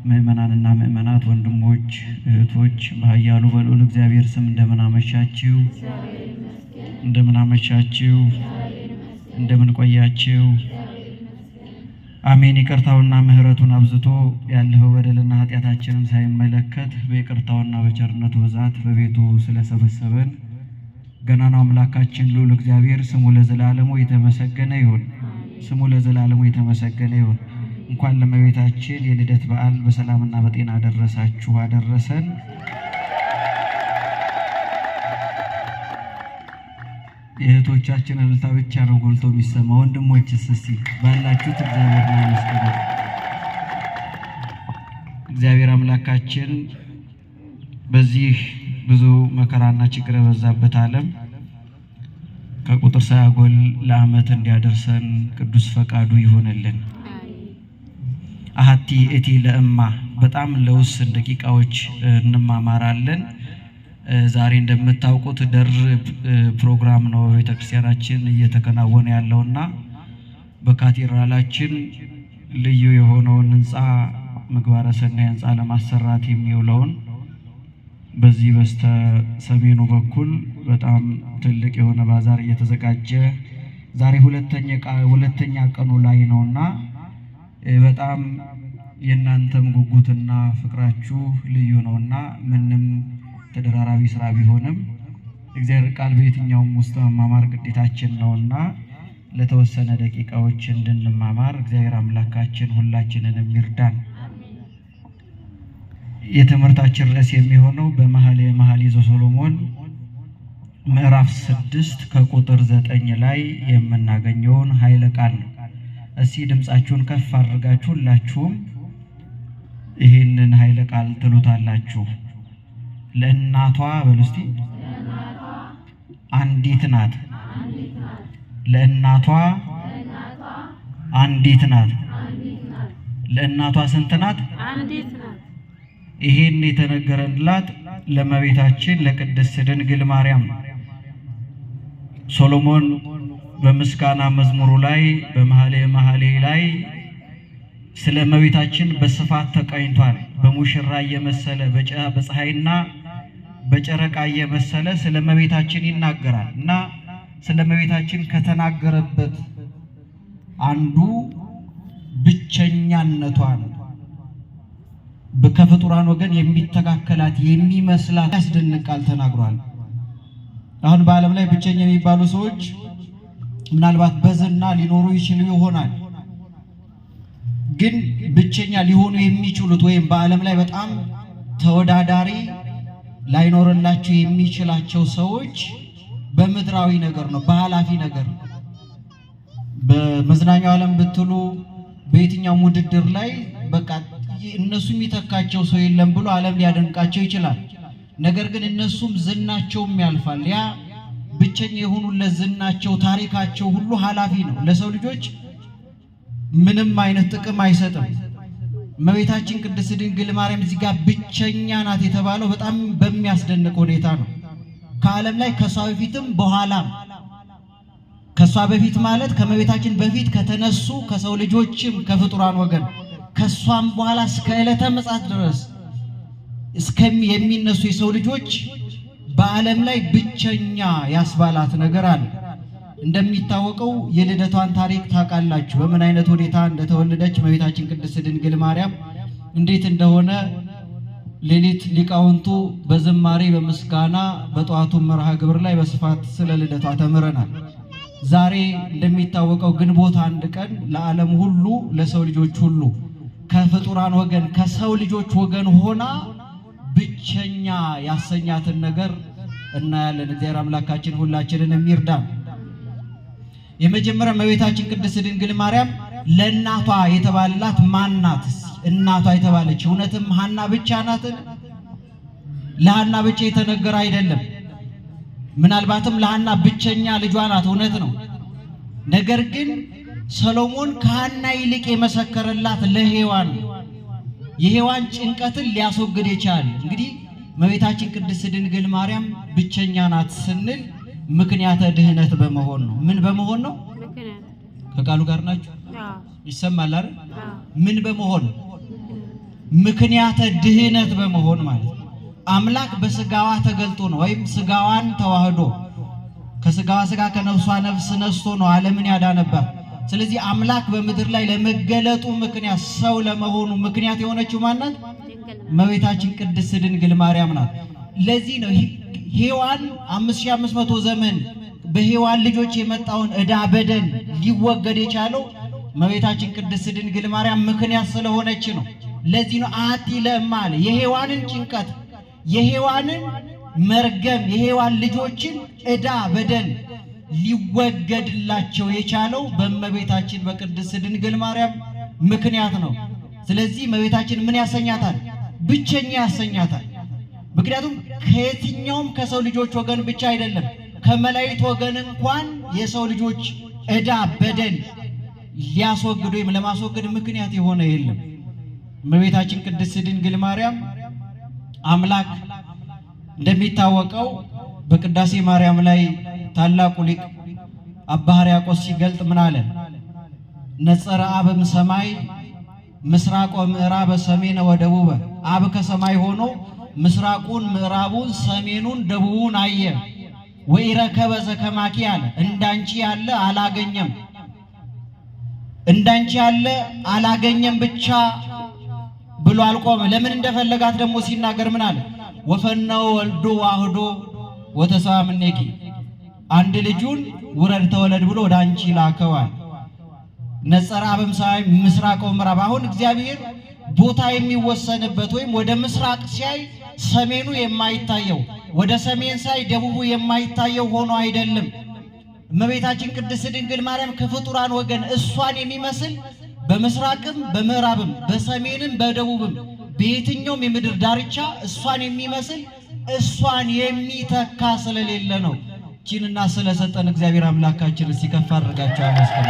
ምእመናንና ምእመናት ወንድሞች እህቶች በኃያሉ በልዑል እግዚአብሔር ስም እንደምን አመሻችሁ? እንደምን አመሻችሁ? እንደምን ቆያችሁ? አሜን። ይቅርታውና ምሕረቱን አብዝቶ ያለፈው በደልና ኃጢአታችንን ሳይመለከት በይቅርታውና በቸርነቱ ብዛት በቤቱ ስለሰበሰበን ገናናው አምላካችን ልዑል እግዚአብሔር ስሙ ለዘላለሙ የተመሰገነ ይሁን። ስሙ ለዘላለሙ የተመሰገነ ይሁን። እንኳን ለእመቤታችን የልደት በዓል በሰላምና በጤና አደረሳችሁ አደረሰን። የእህቶቻችን እልልታ ብቻ ነው ጎልቶ የሚሰማ። ወንድሞችስ እስቲ ባላችሁት እግዚአብሔርን አመስግኑ። እግዚአብሔር አምላካችን በዚህ ብዙ መከራና ችግር የበዛበት ዓለም ከቁጥር ሳያጎል ለዓመት እንዲያደርሰን ቅዱስ ፈቃዱ ይሆንልን። አሐቲ እቲ ለእማ በጣም ለውስን ደቂቃዎች እንማማራለን። ዛሬ እንደምታውቁት ደርብ ፕሮግራም ነው ቤተክርስቲያናችን እየተከናወነ ያለውና በካቴድራላችን ልዩ የሆነውን ህንፃ ምግባረ ሰናይ ህንፃ ለማሰራት የሚውለውን በዚህ በስተ ሰሜኑ በኩል በጣም ትልቅ የሆነ ባዛር እየተዘጋጀ ዛሬ ሁለተኛ ቀኑ ላይ ነውና በጣም የእናንተም ጉጉትና ፍቅራችሁ ልዩ ነውና ምንም ተደራራቢ ስራ ቢሆንም እግዚአብሔር ቃል በየትኛውም ውስጥ መማማር ግዴታችን ነውና ለተወሰነ ደቂቃዎች እንድንማማር እግዚአብሔር አምላካችን ሁላችንንም ይርዳን። የትምህርታችን ርዕስ የሚሆነው በመኃልየ መኃልይ ዘሰሎሞን ምዕራፍ 6 ከቁጥር 9 ላይ የምናገኘውን ኃይለ ቃል ነው። እስቲ ድምጻችሁን ከፍ አድርጋችሁ ሁላችሁም ይህንን ኃይለ ቃል ትሉታላችሁ። ለእናቷ በሉ እስቲ አንዲት ናት። ለእናቷ አንዲት ናት። ለእናቷ ስንት ናት? አንዲት ናት። ይሄን የተነገረላት ለእመቤታችን ለቅድስት ድንግል ማርያም ሶሎሞን በምስጋና መዝሙሩ ላይ በመኃልየ መኃልይ ላይ ስለ እመቤታችን በስፋት ተቀኝቷል። በሙሽራ እየመሰለ በፀሐይና በጨረቃ እየመሰለ ስለ እመቤታችን ይናገራል እና ስለ እመቤታችን ከተናገረበት አንዱ ብቸኛነቷን ከፍጡራን ወገን የሚተካከላት የሚመስላት ያስደንቅ ቃል ተናግሯል። አሁን በዓለም ላይ ብቸኛ የሚባሉ ሰዎች ምናልባት በዝና ሊኖሩ ይችሉ ይሆናል። ግን ብቸኛ ሊሆኑ የሚችሉት ወይም በዓለም ላይ በጣም ተወዳዳሪ ላይኖርላቸው የሚችላቸው ሰዎች በምድራዊ ነገር ነው፣ በኃላፊ ነገር ነው። በመዝናኛው ዓለም ብትሉ በየትኛው ውድድር ላይ በቃ እነሱ የሚተካቸው ሰው የለም ብሎ ዓለም ሊያደንቃቸው ይችላል። ነገር ግን እነሱም ዝናቸውም ያልፋል። ያ ብቸኛ የሆኑለት ዝናቸው ታሪካቸው ሁሉ ኃላፊ ነው። ለሰው ልጆች ምንም አይነት ጥቅም አይሰጥም። እመቤታችን ቅድስት ድንግል ማርያም እዚህ ጋር ብቸኛ ናት የተባለው በጣም በሚያስደንቅ ሁኔታ ነው። ከዓለም ላይ ከሷ በፊትም በኋላም ከሷ በፊት ማለት ከእመቤታችን በፊት ከተነሱ ከሰው ልጆችም ከፍጡራን ወገን ከሷም በኋላ እስከ ዕለተ ምጽአት ድረስ የሚነሱ የሰው ልጆች በዓለም ላይ ብቸኛ ያስባላት ነገር አለ። እንደሚታወቀው የልደቷን ታሪክ ታውቃላችሁ። በምን አይነት ሁኔታ እንደተወለደች እመቤታችን ቅድስት ድንግል ማርያም እንዴት እንደሆነ ሌሊት ሊቃውንቱ በዝማሬ በምስጋና በጠዋቱ መርሃ ግብር ላይ በስፋት ስለ ልደቷ ተምረናል። ዛሬ እንደሚታወቀው ግንቦት 1 ቀን ለዓለም ሁሉ ለሰው ልጆች ሁሉ ከፍጡራን ወገን ከሰው ልጆች ወገን ሆና ብቸኛ ያሰኛትን ነገር እናያለን። እግዚአብሔር አምላካችን ሁላችንን ይርዳን። የመጀመሪያ እመቤታችን ቅድስት ድንግል ማርያም ለእናቷ የተባላት ማን ናት? እናቷ የተባለች እውነትም ሐና ብቻ ናት? ለሐና ብቻ የተነገረ አይደለም። ምናልባትም ለሐና ብቸኛ ልጇ ናት፣ እውነት ነው። ነገር ግን ሰሎሞን ከሐና ይልቅ የመሰከረላት ለሔዋን የሔዋን ጭንቀትን ሊያስወግድ ይችላል። እንግዲህ እመቤታችን ቅድስት ድንግል ማርያም ብቸኛ ናት ስንል ምክንያተ ድህነት በመሆን ነው። ምን በመሆን ነው? ከቃሉ ጋር ናችሁ? ይሰማል አይደል? ምን በመሆን ምክንያተ ድህነት በመሆን ማለት ነው። አምላክ በስጋዋ ተገልጦ ነው ወይም ስጋዋን ተዋህዶ ከስጋዋ ስጋ ከነፍሷ ነፍስ ነስቶ ነው ዓለምን ያዳነባት። ስለዚህ አምላክ በምድር ላይ ለመገለጡ ምክንያት ሰው ለመሆኑ ምክንያት የሆነችው ማናት? እመቤታችን ቅድስት ድንግል ማርያም ናት። ለዚህ ነው ሔዋን 5500 ዘመን በሔዋን ልጆች የመጣውን ዕዳ በደል ሊወገድ የቻለው እመቤታችን ቅድስት ድንግል ማርያም ምክንያት ስለሆነች ነው። ለዚህ ነው አሐቲ ለእማ አለ። የሔዋንን ጭንቀት፣ የሔዋንን መርገም፣ የሔዋን ልጆችን ዕዳ በደል ሊወገድላቸው የቻለው በእመቤታችን በቅድስት ድንግል ማርያም ምክንያት ነው። ስለዚህ እመቤታችን ምን ያሰኛታል? ብቸኛ ያሰኛታል። ምክንያቱም ከየትኛውም ከሰው ልጆች ወገን ብቻ አይደለም፣ ከመላእክት ወገን እንኳን የሰው ልጆች ዕዳ በደል ሊያስወግድ ወይም ለማስወገድ ምክንያት የሆነ የለም። እመቤታችን ቅድስት ድንግል ማርያም አምላክ እንደሚታወቀው በቅዳሴ ማርያም ላይ ታላቁ ሊቅ አባ ሕርያቆስ ሲገልጥ ምን አለ? ነጸረ አብም ሰማይ ምስራቅ ወምዕራብ ሰሜን ወደቡበ። አብ ከሰማይ ሆኖ ምስራቁን፣ ምዕራቡን፣ ሰሜኑን፣ ደቡቡን አየ። ወኢረከበ ዘከማኪ አለ። እንዳንቺ ያለ አላገኘም። እንዳንቺ ያለ አላገኘም ብቻ ብሎ አልቆመ። ለምን እንደፈለጋት ደግሞ ሲናገር ምን አለ? ወፈነው ወልዶ ዋህዶ ወተሰዋ እምኔኪ፣ አንድ ልጁን ውረድ ተወለድ ብሎ ወደ አንቺ ላከዋል። ነጸረ አብም ሰማይ ምስራቅ ወምዕራብ። አሁን እግዚአብሔር ቦታ የሚወሰንበት ወይም ወደ ምስራቅ ሲያይ ሰሜኑ የማይታየው ወደ ሰሜን ሳይ ደቡቡ የማይታየው ሆኖ አይደለም። እመቤታችን ቅድስት ድንግል ማርያም ከፍጡራን ወገን እሷን የሚመስል በምስራቅም በምዕራብም በሰሜንም በደቡብም በየትኛውም የምድር ዳርቻ እሷን የሚመስል እሷን የሚተካ ስለሌለ ነው። ቺንና ስለሰጠን እግዚአብሔር አምላካችን ሲከፋ አድርጋቸው አመስግኑ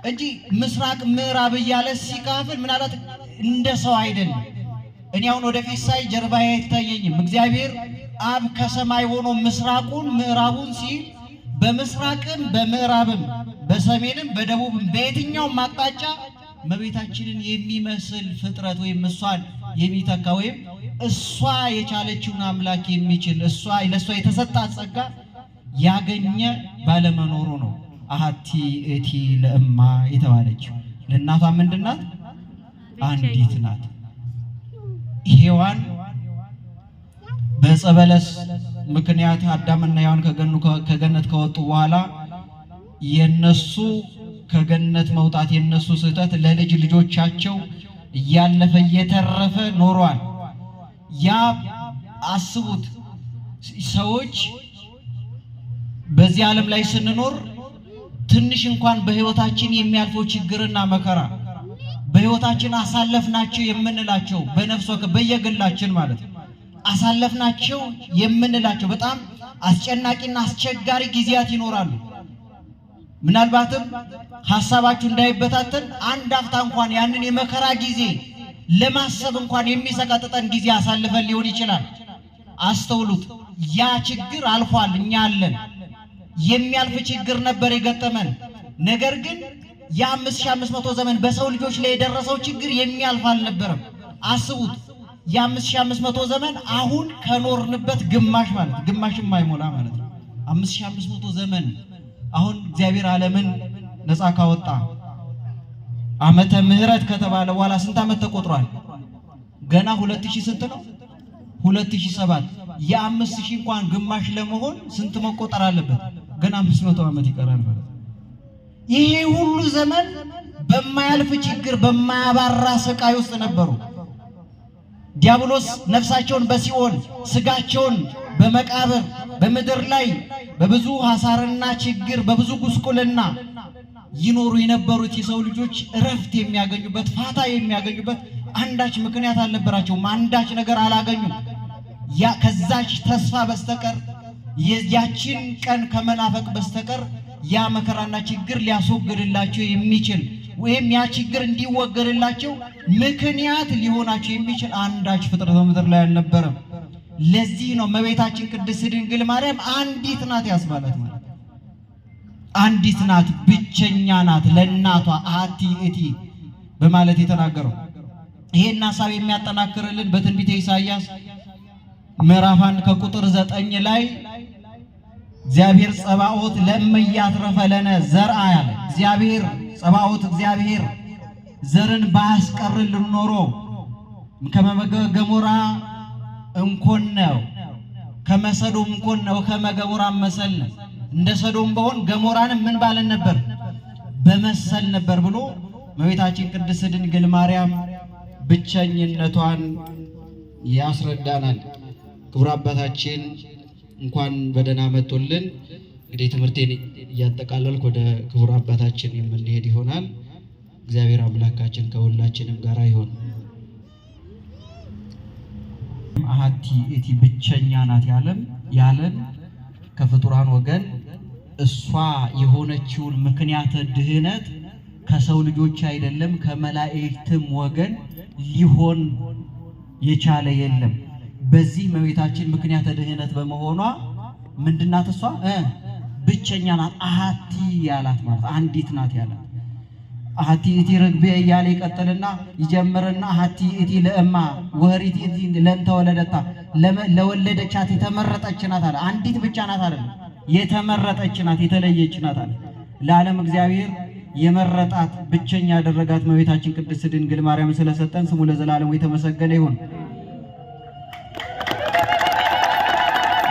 እንጂ ምስራቅ ምዕራብ እያለ ሲካፈል ምናልባት እንደ ሰው አይደለም። እኔ አሁን ወደፊት ሳይ ጀርባዬ አይታየኝም። እግዚአብሔር አብ ከሰማይ ሆኖ ምስራቁን ምዕራቡን ሲል በምስራቅም በምዕራብም በሰሜንም በደቡብም በየትኛውም አቅጣጫ እመቤታችንን የሚመስል ፍጥረት ወይም እሷን የሚተካ ወይም እሷ የቻለችውን አምላክ የሚችል ለእሷ የተሰጣት ጸጋ ያገኘ ባለመኖሩ ነው አሐቲ እቲ ለእማ የተባለችው። ለእናቷ ምንድን ናት? አንዲት ናት። ሔዋን በዕፀ በለስ ምክንያት አዳምና ሔዋን ከገነት ከወጡ በኋላ የነሱ ከገነት መውጣት የነሱ ስህተት ለልጅ ልጆቻቸው እያለፈ እየተረፈ ኖሯል። ያ አስቡት፣ ሰዎች በዚህ ዓለም ላይ ስንኖር ትንሽ እንኳን በህይወታችን የሚያልፈው ችግርና መከራ በህይወታችን አሳለፍናቸው የምንላቸው በነፍስ ወከ በየግላችን ማለት አሳለፍናቸው የምንላቸው በጣም አስጨናቂና አስቸጋሪ ጊዜያት ይኖራሉ። ምናልባትም ሐሳባችሁ እንዳይበታተን አንድ አፍታ እንኳን ያንን የመከራ ጊዜ ለማሰብ እንኳን የሚሰቀጥጠን ጊዜ አሳልፈን ሊሆን ይችላል። አስተውሉት፣ ያ ችግር አልፏል። እኛ አለን። የሚያልፍ ችግር ነበር የገጠመን። ነገር ግን የ5500 ዘመን በሰው ልጆች ላይ የደረሰው ችግር የሚያልፍ አልነበረም። አስቡት፣ የ5500 ዘመን አሁን ከኖርንበት ግማሽ ማለት ግማሽም አይሞላ ማለት ነው። 5500 ዘመን አሁን እግዚአብሔር ዓለምን ነፃ ካወጣ ዓመተ ምህረት ከተባለ በኋላ ስንት ዓመት ተቆጥሯል? ገና 2000 ስንት ነው? 2007 የ5000 እንኳን ግማሽ ለመሆን ስንት መቆጠር አለበት? ገና 500 ዓመት ይቀራል ማለት ነው። ይሄ ሁሉ ዘመን በማያልፍ ችግር በማያባራ ስቃይ ውስጥ ነበሩ። ዲያብሎስ ነፍሳቸውን በሲኦል ስጋቸውን በመቃብር በምድር ላይ በብዙ ሐሳርና ችግር በብዙ ጉስቁልና ይኖሩ የነበሩት የሰው ልጆች እረፍት የሚያገኙበት ፋታ የሚያገኙበት አንዳች ምክንያት አልነበራቸውም። አንዳች ነገር አላገኙም። ያ ከዛች ተስፋ በስተቀር ያችን ቀን ከመናፈቅ በስተቀር ያ መከራና ችግር ሊያስወግድላቸው የሚችል ወይም ያ ችግር እንዲወገድላቸው ምክንያት ሊሆናቸው የሚችል አንዳች ፍጥረት በምድር ላይ አልነበረም። ለዚህ ነው እመቤታችን ቅድስት ድንግል ማርያም አንዲት ናት ያስባላት ማለት አንዲት ናት፣ ብቸኛ ናት። ለእናቷ አሐቲ እቲ በማለት የተናገረው። ይሄን ሐሳብ የሚያጠናክርልን በትንቢተ ኢሳይያስ ምዕራፍ 1 ከቁጥር 9 ላይ እግዚአብሔር ጸባኦት ለእመያትረፈ ለነ ዘርአ ያለ እግዚአብሔር ጸባኦት እግዚአብሔር ዘርን ባያስቀርልን ኖሮ ከመገሞራ እንኮነው ከመሰዶም እንኮነው ከመገሞራ መሰልነ እንደ ሰዶም በሆን ገሞራንም ምን ባለን ነበር በመሰል ነበር ብሎ እመቤታችን ቅድስት ድንግል ማርያም ብቸኝነቷን ያስረዳናል። ክቡር አባታችን እንኳን በደህና መጡልን። እንግዲህ ትምህርቴን እያጠቃለልኩ ወደ ክቡር አባታችን የምንሄድ ይሆናል። እግዚአብሔር አምላካችን ከሁላችንም ጋር ይሁን። አሐቲ እቲ ብቸኛ ናት ያለን ከፍጡራን ወገን እሷ የሆነችውን ምክንያተ ድህነት ከሰው ልጆች አይደለም ከመላእክትም ወገን ሊሆን የቻለ የለም። በዚህ እመቤታችን ምክንያተ ድህነት በመሆኗ ምንድናት? እሷ ብቸኛ ናት። አሐቲ ያላት ማለት አንዲት ናት ያላት። አሐቲ እቲ ርግቤ እያለ ይቀጥልና ይጀምርና አሐቲ እቲ ለእማ ወህሪት እቲ ለእንተ ወለደታ ለወለደቻት የተመረጠች ናት አለ። አንዲት ብቻ ናት አይደለም፣ የተመረጠች ናት፣ የተለየች ናት አለ። ለዓለም እግዚአብሔር የመረጣት ብቸኛ ያደረጋት እመቤታችን ቅድስት ድንግል ማርያም ስለሰጠን ስሙ ለዘላለሙ የተመሰገነ ይሁን።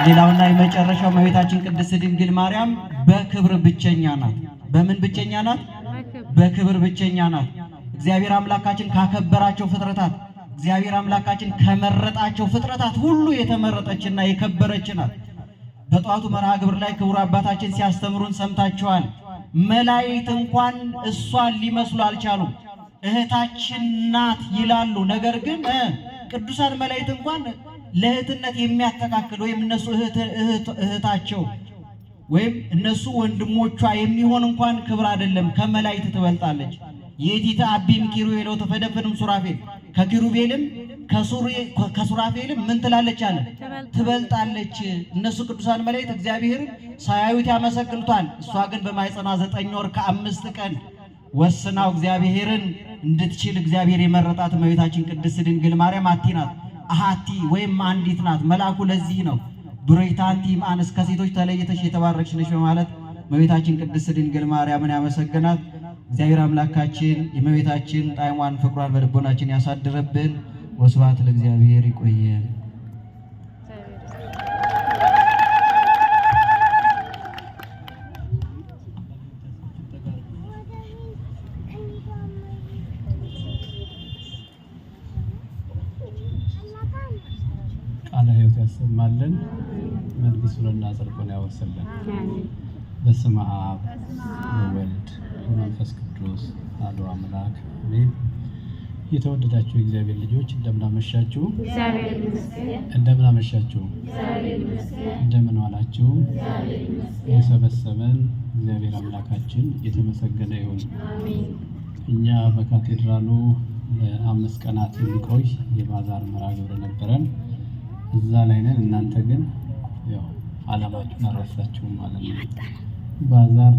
ሌላውና የመጨረሻው እመቤታችን ቅድስት ድንግል ማርያም በክብር ብቸኛ ናት። በምን ብቸኛ ናት? በክብር ብቸኛ ናት። እግዚአብሔር አምላካችን ካከበራቸው ፍጥረታት፣ እግዚአብሔር አምላካችን ከመረጣቸው ፍጥረታት ሁሉ የተመረጠችና የከበረች ናት። በጠዋቱ መርሃ ግብር ላይ ክቡር አባታችን ሲያስተምሩን ሰምታችኋል። መላእክት እንኳን እሷን ሊመስሉ አልቻሉም። እህታችን ናት ይላሉ። ነገር ግን ቅዱሳን መላእክት እንኳን ለእህትነት የሚያስተካክል ወይም እነሱ እህታቸው ወይም እነሱ ወንድሞቿ የሚሆን እንኳን ክብር አይደለም፣ ከመላእክት ትበልጣለች። የቲታ አቢም ኪሩቤል ተፈደፈንም ሱራፌል ከኪሩቤልም ከሱራፌልም ምን ትላለች አለ ትበልጣለች። እነሱ ቅዱሳን መላእክት እግዚአብሔርን ሳያዩት ያመሰግኑታል። እሷ ግን በማኅፀኗ 9 ወር ከ5 ቀን ወስናው እግዚአብሔርን እንድትችል እግዚአብሔር የመረጣት እመቤታችን ቅድስት ድንግል ማርያም አሐቲ ናት። አሐቲ ወይም አንዲት ናት። መልአኩ ለዚህ ነው ብሩክት አንቲ እምአንስት ከሴቶች ተለይተሽ የተባረክሽ ነሽ በማለት እመቤታችን ቅድስት ድንግል ማርያምን ያመሰግናት። እግዚአብሔር አምላካችን የእመቤታችን ጣዕሟን ፍቅሯን በልቦናችን ያሳድርብን። ወስብሐት ለእግዚአብሔር። ይቆየን። ቃለ ሕይወት ያሰማልን፣ መንግሥቱንና ጽድቁን ያወርስልን። በስመ አብ ወወልድ ወመንፈስ ቅዱስ አሐዱ አምላክ አሜን። የተወደዳችሁ የእግዚአብሔር ልጆች እንደምን አመሻችሁ? እንደምን አመሻችሁ? እንደምን ዋላችሁ? የሰበሰበን እግዚአብሔር አምላካችን የተመሰገነ ይሁን። እኛ በካቴድራሉ ለ5 ቀናት የሚቆይ የባዛር መርሃ ግብር ነበረን። እዛ ላይ ነን። እናንተ ግን ያው ዓላማችሁን አልረሳችሁም ማለት ነው። ባዛር